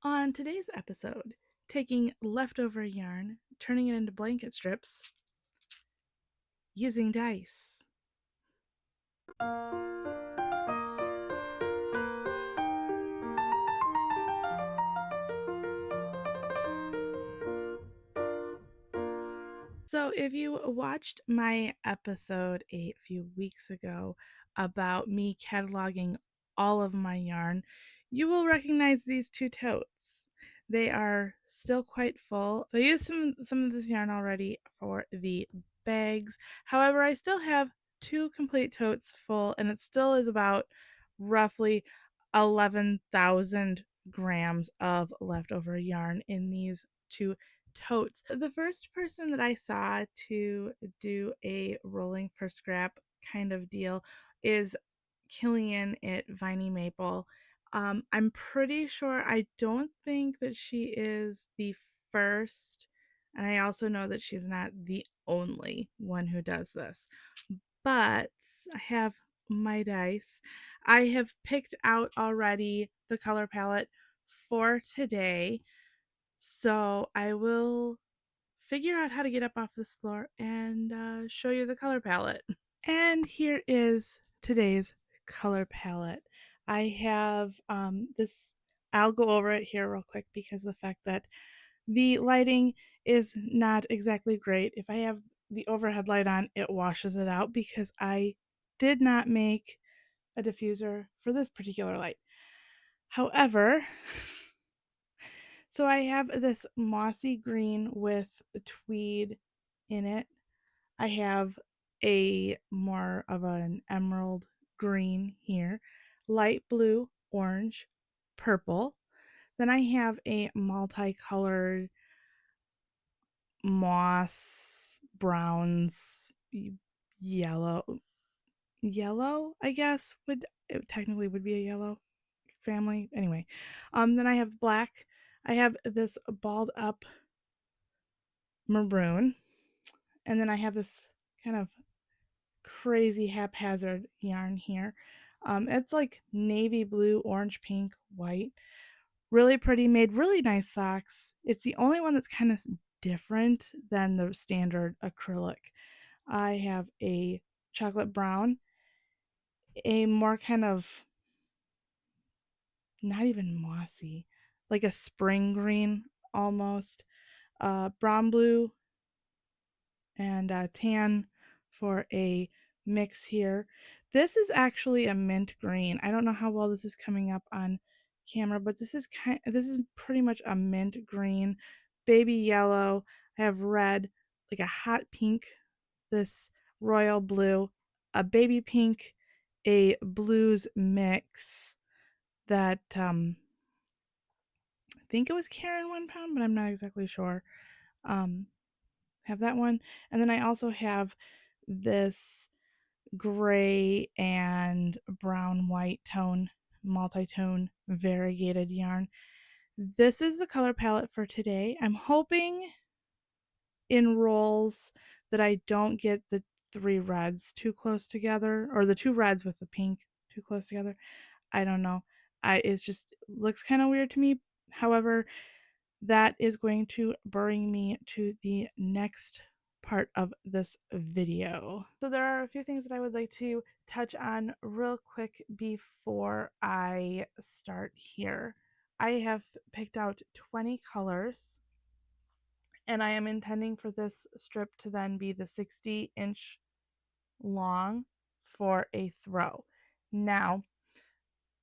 On today's episode, taking leftover yarn, turning it into blanket strips, using dice. So, if you watched my episode a few weeks ago about me cataloging all of my yarn, you will recognize these two totes. They are still quite full. So I used some of this yarn already for the bags. However, I still have two complete totes full, and it still is about roughly 11,000 grams of leftover yarn in these two totes. The first person that I saw to do a rolling for scrap kind of deal is Killian at Viney Maple. I'm pretty sure, I don't think that she is the first, and I also know that she's not the only one who does this. But I have my dice. I have picked out already the color palette for today. So I will figure out how to get up off this floor and show you the color palette. And here is today's color palette. I have this, I'll go over it here real quick because the fact that the lighting is not exactly great. If I have the overhead light on, it washes it out because I did not make a diffuser for this particular light. However, so I have this mossy green with tweed in it. I have a more of an emerald green here, light blue, orange, purple. Then I have a multicolored moss, browns, yellow, I guess would it technically would be a yellow family. Anyway, then I have black. I have this balled up maroon, and then I have this kind of crazy haphazard yarn here. It's like navy blue, orange, pink, white. Really pretty, made really nice socks. It's the only one that's kind of different than the standard acrylic. I have a chocolate brown, a more kind of not even mossy, like a spring green almost, brown blue, and tan for a mix here. This is actually a mint green. I don't know how well this is coming up on camera, but this is pretty much a mint green, baby yellow. I have red, like a hot pink, this royal blue, a baby pink, a blues mix that I think it was Karen 1 pound, but I'm not exactly sure. Um, have that one, and then I also have this gray and brown white tone, multi-tone variegated yarn. This is the color palette for today. I'm hoping in rolls that I don't get the three reds too close together, or the two reds with the pink too close together. I don't know. It's just looks kind of weird to me. However, that is going to bring me to the next part of this video. So there are a few things that I would like to touch on real quick before I start here. I have picked out 20 colors, and I am intending for this strip to then be the 60-inch long for a throw. Now,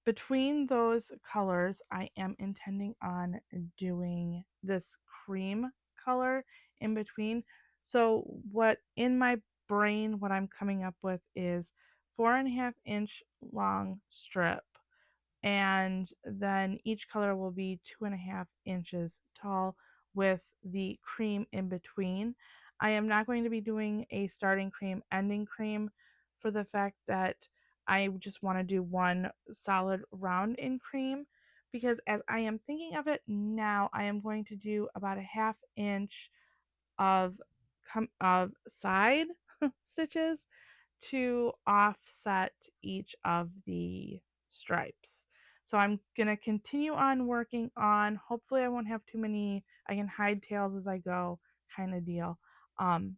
between those colors, I am intending on doing this cream color in between. So what in my brain, what I'm coming up with is 4.5-inch long strip, and then each color will be 2.5 inches tall with the cream in between. I am not going to be doing a starting cream, ending cream, for the fact that I just want to do one solid round in cream, because as I am thinking of it now, I am going to do about a 1/2 inch of of side stitches to offset each of the stripes. So I'm going to continue on working on, hopefully I won't have too many, I can hide tails as I go kind of deal. Um,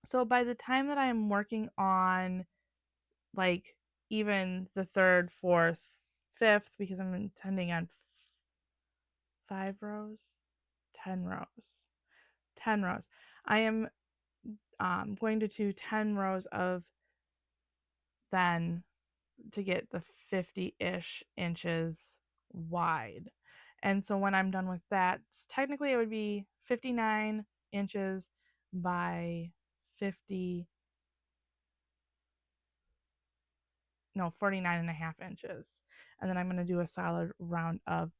so by the time that I'm working on like even the third, fourth, fifth, because I'm intending on 5 rows, 10 rows, 10 rows. I am going to do 10 rows of then to get the 50-ish inches wide. And so when I'm done with that, technically it would be 59 inches by 50, no, 49 and a half inches. And then I'm going to do a solid round of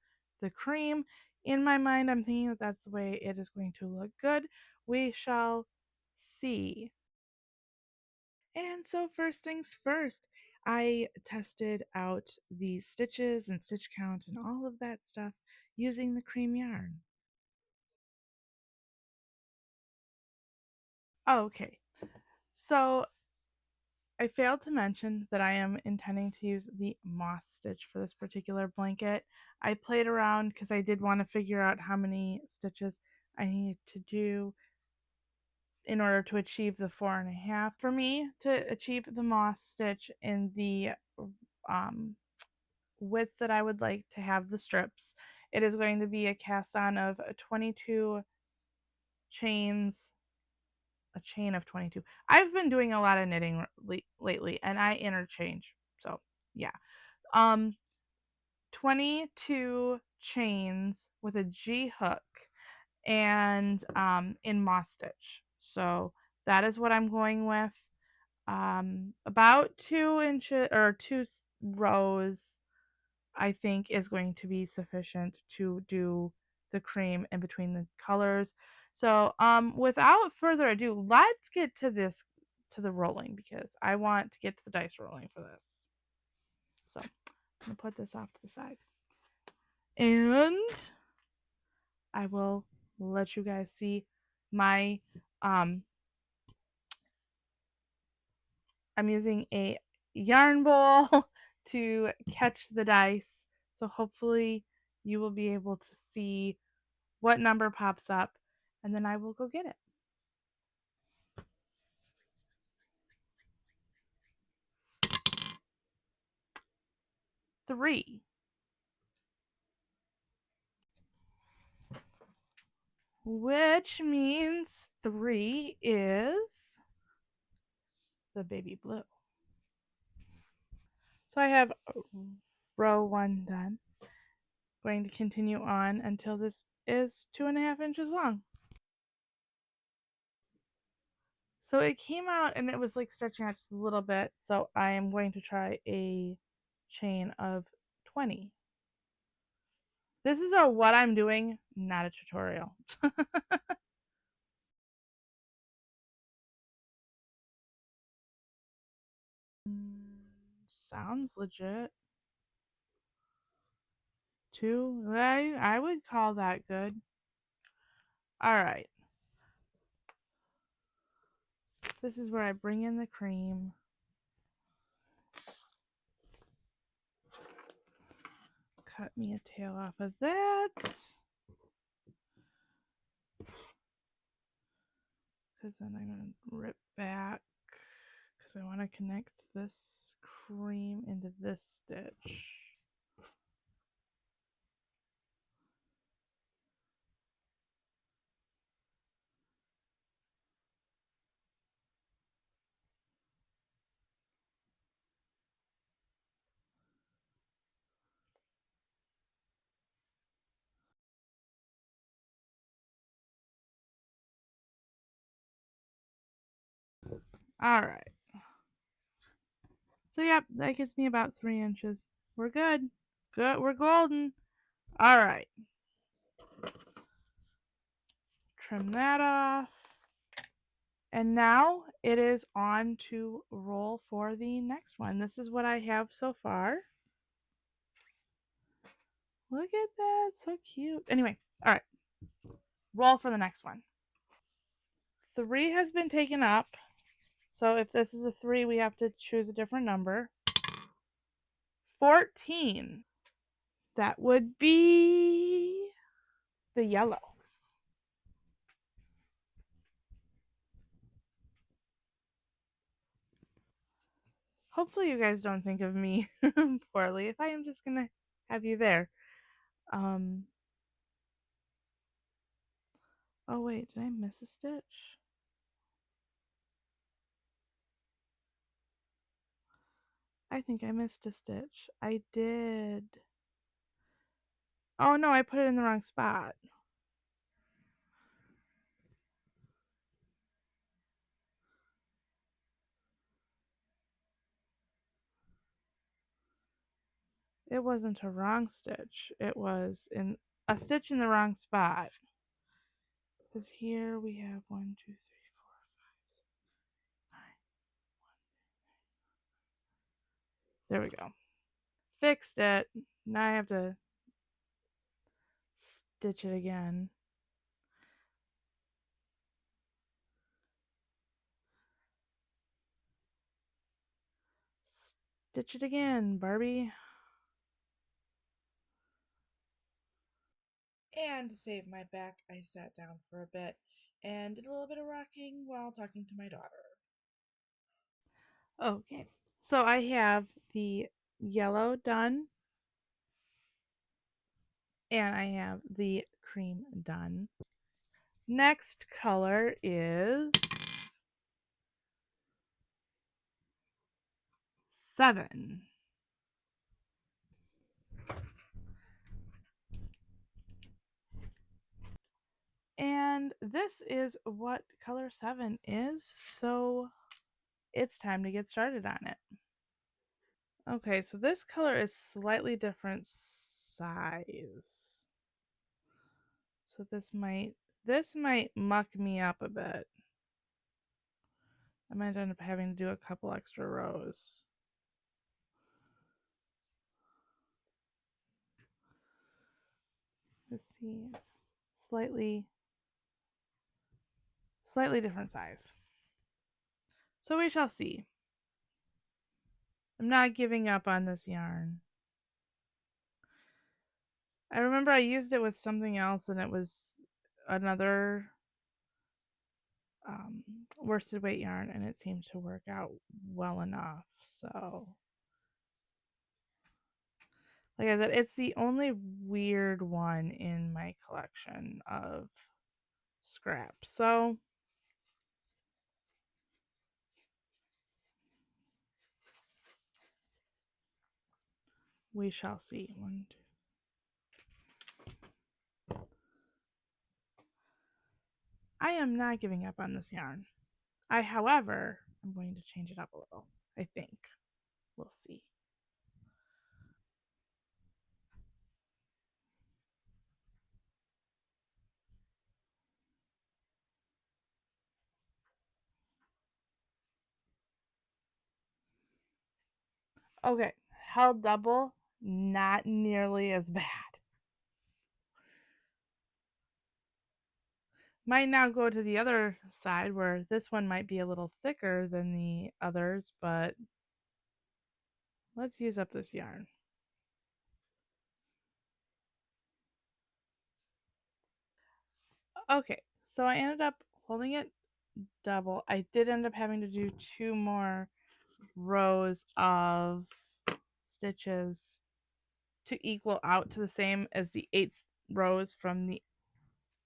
the cream. In my mind, I'm thinking that that's the way it is going to look good. We shall see. And so, first things first, I tested out the stitches and stitch count and all of that stuff using the cream yarn. Oh, okay. So, I failed to mention that I am intending to use the moss stitch for this particular blanket. I played around because I did want to figure out how many stitches I needed to do in order to achieve the 4.5. For me to achieve the moss stitch in the um, width that I would like to have the strips, it is going to be a cast on of 22 chains, a chain of 22. I've been doing a lot of knitting lately and I interchange. So, yeah. Um 22 chains with a G hook and in moss stitch. So, that is what I'm going with. About 2 inches or 2 rows I think is going to be sufficient to do the cream in between the colors. So, without further ado, let's get to the rolling because I want to get to the dice rolling for this. So, I'm gonna put this off to the side, and I will let you guys see my I'm using a yarn bowl to catch the dice. So hopefully you will be able to see what number pops up, and then I will go get it. 3, which means 3 is the baby blue. So I have row 1 done. Going to continue on until this is 2.5 inches long. So it came out and it was like stretching out just a little bit. So I am going to try a chain of 20. This is a what I'm doing, not a tutorial. Sounds legit. 2, I would call that good. All right. This is where I bring in the cream. Cut me a tail off of that. Because then I'm going to rip back. Because I want to connect this cream into this stitch. All right. So, yep, that gives me about 3 inches. We're good. Good. We're golden. All right. Trim that off. And now it is on to roll for the next one. This is what I have so far. Look at that. So cute. Anyway, all right. Roll for the next one. 3 has been taken up. So if this is a 3, we have to choose a different number. 14. That would be the yellow. Hopefully you guys don't think of me poorly if I am just gonna have you there. Um oh wait, did I miss a stitch? I think I missed a stitch. I did. Oh no, I put it in the wrong spot. It wasn't a wrong stitch. It was in a stitch in the wrong spot. Because here we have 1, 2, 3, 4, 5, 6, 9. There we go. Fixed it. Now I have to stitch it again. Stitch it again, Barbie. And to save my back, I sat down for a bit and did a little bit of rocking while talking to my daughter. Okay, so I have the yellow done and I have the cream done. Next color is 7. And this is what color 7 is, so it's time to get started on it. Okay, so this color is slightly different size. So this might muck me up a bit. I might end up having to do a couple extra rows. Let's see, it's slightly different size. So we shall see. I'm not giving up on this yarn. I remember I used it with something else and it was another worsted weight yarn and it seemed to work out well enough. So like I said, it's the only weird one in my collection of scraps. So we shall see. One, two. I am not giving up on this yarn. However, I'm going to change it up a little. I think. We'll see. Okay, held double, not nearly as bad. Might now go to the other side where this one might be a little thicker than the others, but let's use up this yarn. Okay, so I ended up holding it double. I did end up having to do 2 more rows of stitches to equal out to the same as the 8 rows from the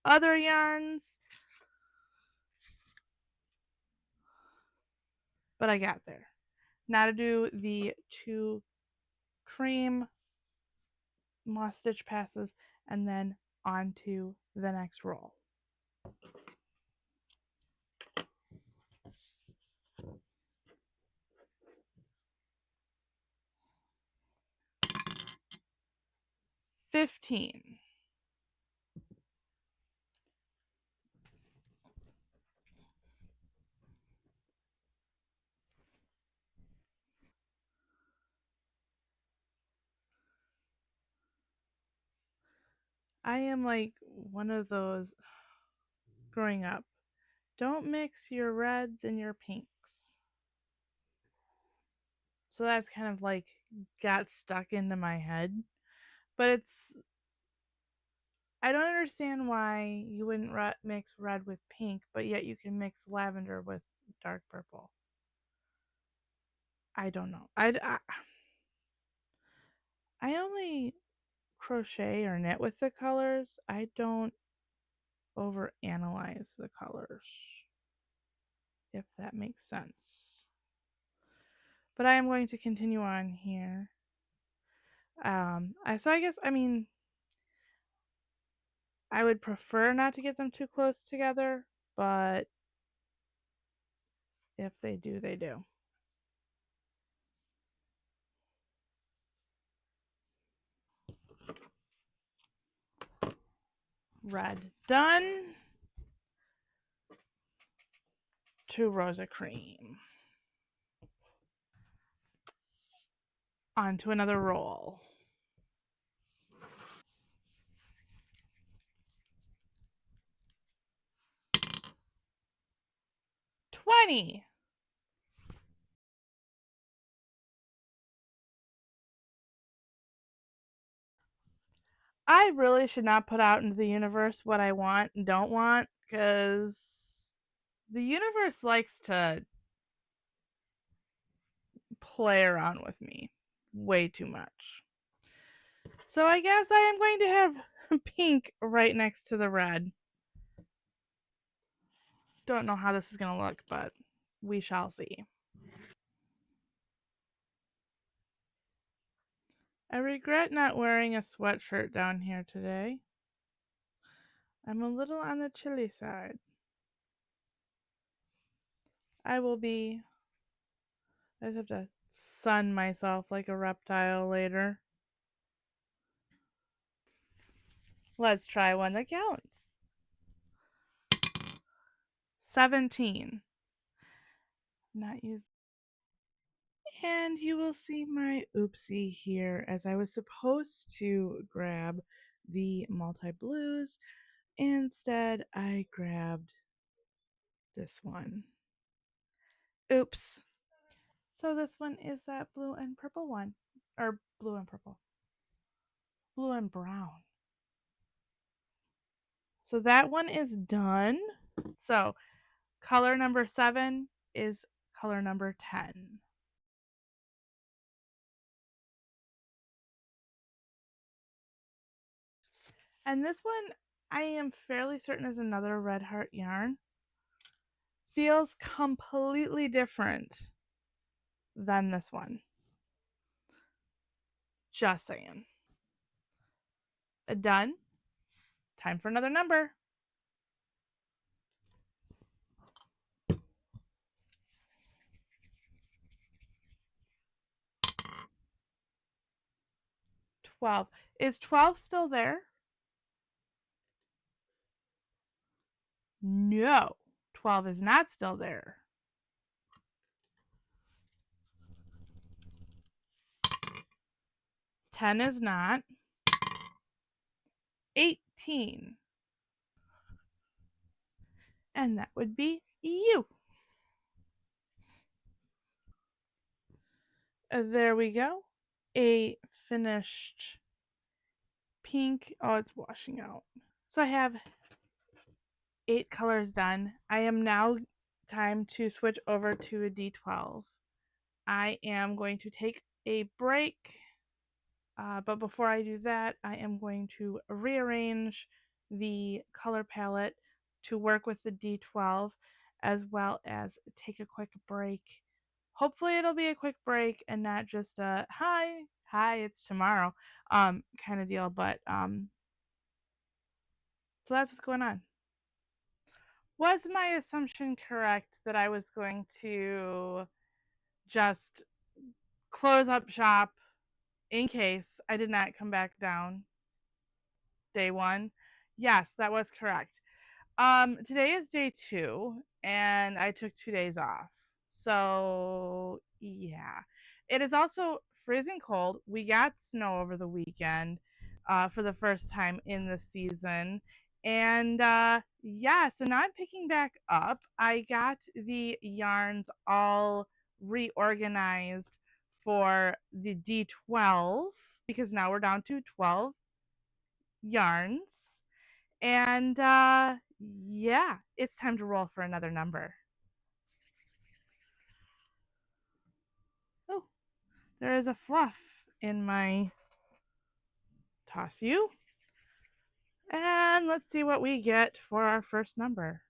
other yarns. But I got there. Now to do the 2 cream moss stitch passes and then on to the next row. $15. I am like one of those growing up. Don't mix your reds and your pinks. So that's kind of like got stuck into my head. But I don't understand why you wouldn't mix red with pink, but yet you can mix lavender with dark purple. I don't know. I only crochet or knit with the colors. I don't overanalyze the colors, if that makes sense. But I am going to continue on here. I guess I would prefer not to get them too close together, but if they do, they do. Red done. 2 rows of cream. Onto another roll. 20. I really should not put out into the universe what I want and don't want, because the universe likes to play around with me way too much. So I guess I am going to have pink right next to the red. Don't know how this is going to look, but we shall see. I regret not wearing a sweatshirt down here today. I'm a little on the chilly side. I will be. I just have to sun myself like a reptile later. Let's try one that counts. 17. Not use. And you will see my oopsie here, as I was supposed to grab the multi blues. Instead, I grabbed this one. Oops. So this one is that blue and purple one. Or blue and purple. Blue and brown. So that one is done. So color number 7 is color number 10. And this one, I am fairly certain, is another Red Heart yarn. Feels completely different than this one. Just saying. Done. Time for another number. 12. Is 12 still there? No. 12 is not still there. 10 is not. 18. And that would be you. There we go. A finished pink. Oh, it's washing out. So I have 8 colors done. I am now time to switch over to a D12. I am going to take a break, but before I do that, I am going to rearrange the color palette to work with the D12, as well as take a quick break. Hopefully it'll be a quick break and not just a hi, it's tomorrow kind of deal. But so that's what's going on. Was my assumption correct that I was going to just close up shop in case I did not come back down day one? Yes, that was correct. Today is day 2, and I took 2 days off. So yeah, it is also freezing cold. We got snow over the weekend, for the first time in the season, and yeah. So now I'm picking back up. I got the yarns all reorganized for the D12. because now we're down to 12 yarns. And yeah, it's time to roll for another number. Oh, there is a fluff in my toss you. And let's see what we get for our first number.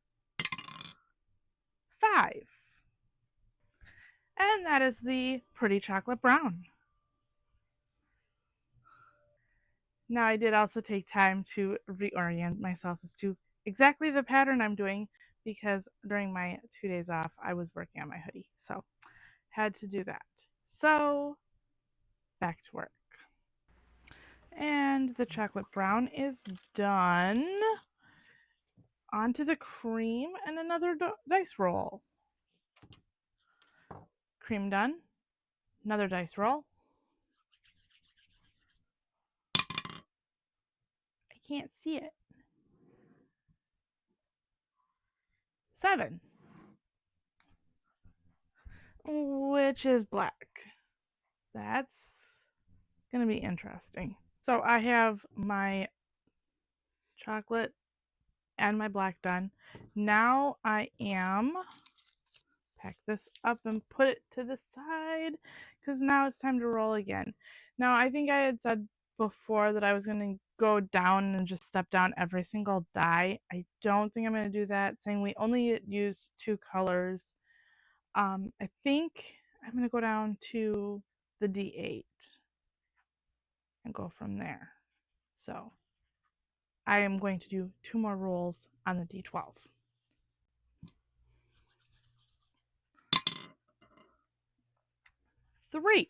5. And that is the pretty chocolate brown. Now I did also take time to reorient myself as to exactly the pattern I'm doing because during my 2 days off I was working on my hoodie. So had to do that. So back to work. And the chocolate brown is done. Onto the cream and another dice roll. Cream done. Another dice roll. I can't see it. 7, which is black. That's going to be interesting. So I have my chocolate and my black done. Now I am pack this up and put it to the side because now it's time to roll again. Now I think I had said before that I was going to go down and just step down every single die. I don't think I'm going to do that, saying we only used 2 colors. I think I'm going to go down to the D8 and go from there. So I am going to do 2 more rolls on the D12. 3.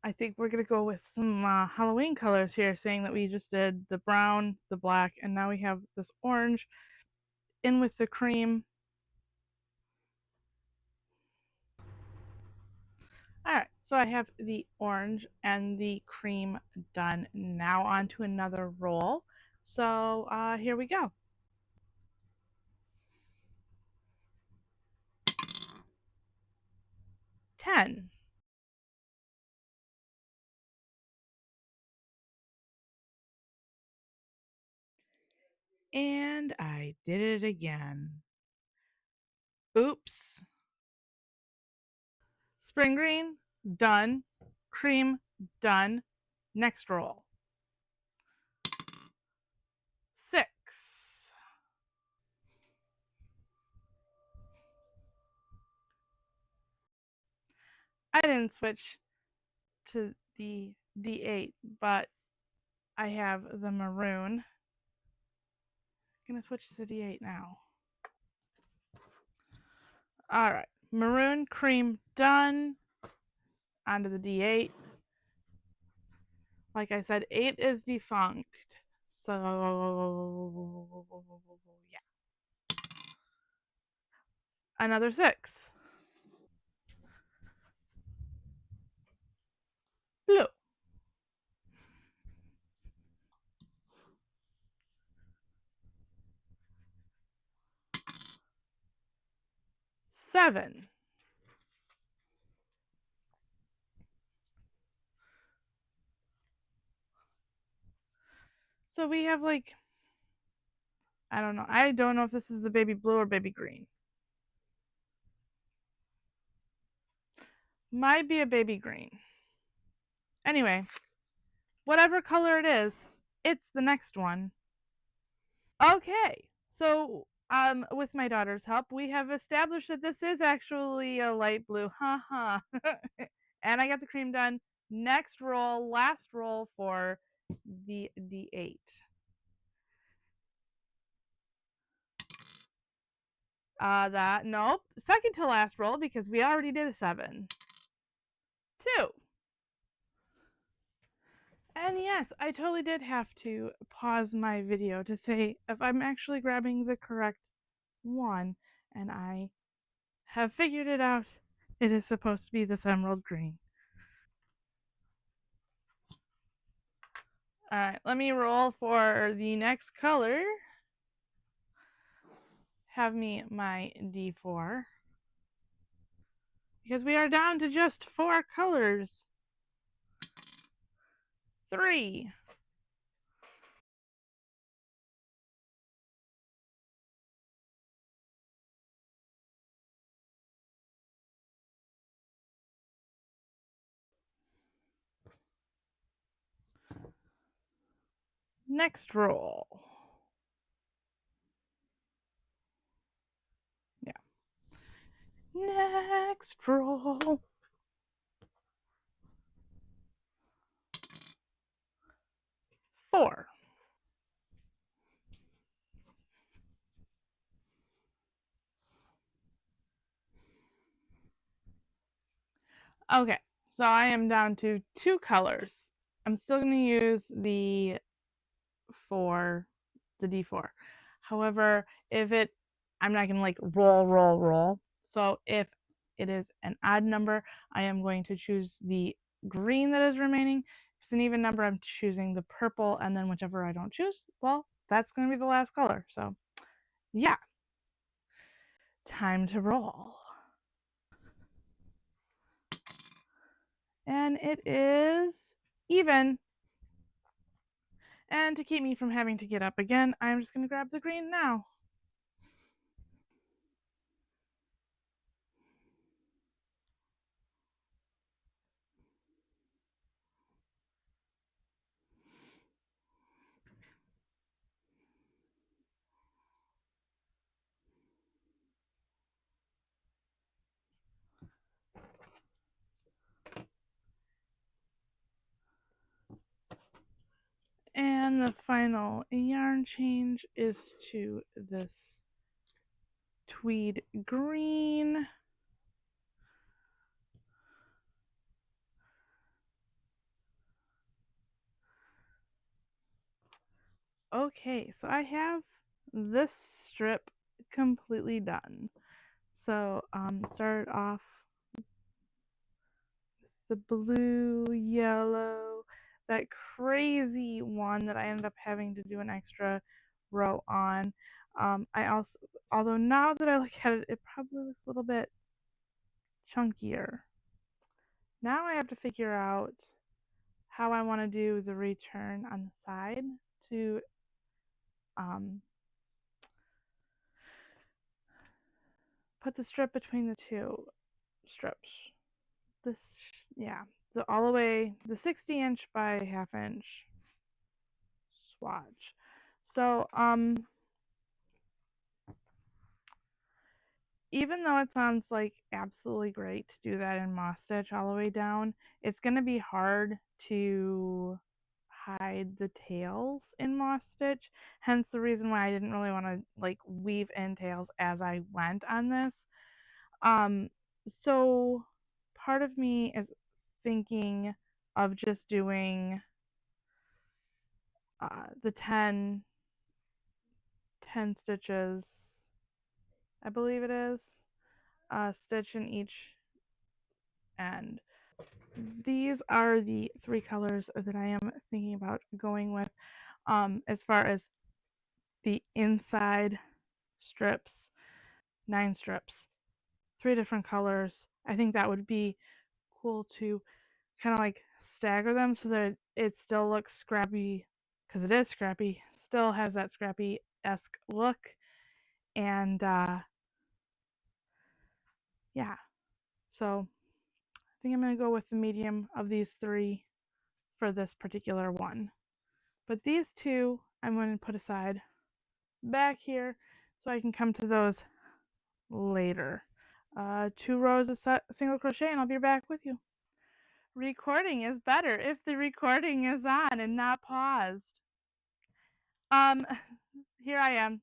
I think we're going to go with some Halloween colors here, saying that we just did the brown, the black, and now we have this orange in with the cream. All right, so I have the orange and the cream done. Now on to another roll. So here we go. 10. And I did it again. Oops. Spring green, done. Cream, done. Next roll. 6. I didn't switch to the D8, but I have the maroon. I'm going to switch to the D8 now. All right, maroon, cream, done. Onto the D8. Like I said, 8 is defunct. So, yeah. Another 6. Blue. 7. So we have like, I don't know. I don't know if this is the baby blue or baby green. Might be a baby green. Anyway, whatever color it is, it's the next one. Okay, so with my daughter's help, we have established that this is actually a light blue. Haha. And I got the cream done. Next roll, last roll for the D8. That nope, second to last roll because we already did a 7. 2. And yes, I totally did have to pause my video to say if I'm actually grabbing the correct one, and I have figured it out. It is supposed to be this emerald green. Alright, let me roll for the next color. have me my D4 because we are down to just 4 colors. 3. Next roll. Yeah. Next roll. 4. Okay, so I am down to 2 colors. I'm still going to use the D4. However, I'm not going to like roll. So if it is an odd number, I am going to choose the green that is remaining. If it's an even number, I'm choosing the purple, and then whichever I don't choose, well, that's going to be the last color. So yeah, time to roll. And it is even. And to keep me from having to get up again, I'm just going to grab the green now. And the final yarn change is to this tweed green. Okay, so I have this strip completely done. So start off with the blue, yellow, that crazy one that I ended up having to do an extra row on. Although now that I look at it, it probably looks a little bit chunkier. Now I have to figure out how I want to do the return on the side to put the strip between the 2 strips. This, yeah, so all the way the 60-inch by half-inch swatch. So even though it sounds like absolutely great to do that in moss stitch all the way down, it's going to be hard to hide the tails in moss stitch, hence the reason why I didn't really want to like weave in tails as I went on this. So part of me is thinking of just doing the 10 stitches, I believe it is, stitch in each end. These are the 3 colors that I am thinking about going with. As far as the inside strips, 9 strips, 3 different colors. I think that would be cool to kind of like stagger them so that it still looks scrappy, because it is scrappy, still has that scrappy-esque look. And yeah, so I think I'm going to go with the medium of these 3 for this particular one. But these 2 I'm going to put aside back here so I can come to those later. 2 rows of single crochet and I'll be back with you. Recording is better if the recording is on and not paused. Here I am.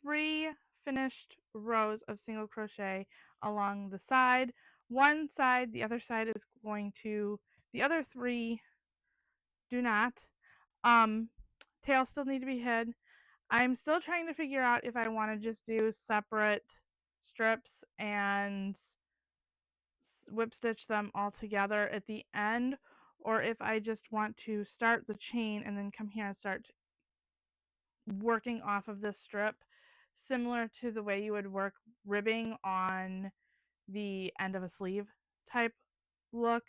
3 finished rows of single crochet along the side. One side, the other side is going to, the other 3 do not. Tails still need to be hid. I'm still trying to figure out if I want to just do separate strips and whip stitch them all together at the end, or if I just want to start the chain and then come here and start working off of this strip, similar to the way you would work ribbing on the end of a sleeve type look.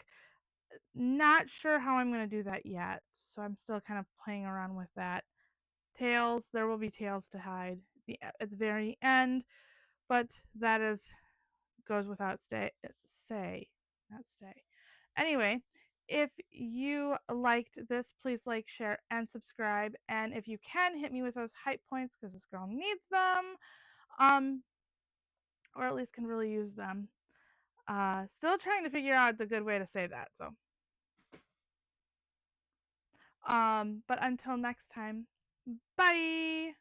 Not sure how I'm going to do that yet, so I'm still kind of playing around with that. Tails, there will be tails to hide at the very end, but that is goes without not stay. Anyway, if you liked this, please like, share, and subscribe. And if you can, hit me with those hype points because this girl needs them, um, or at least can really use them. Still trying to figure out the good way to say that. So, but until next time, bye.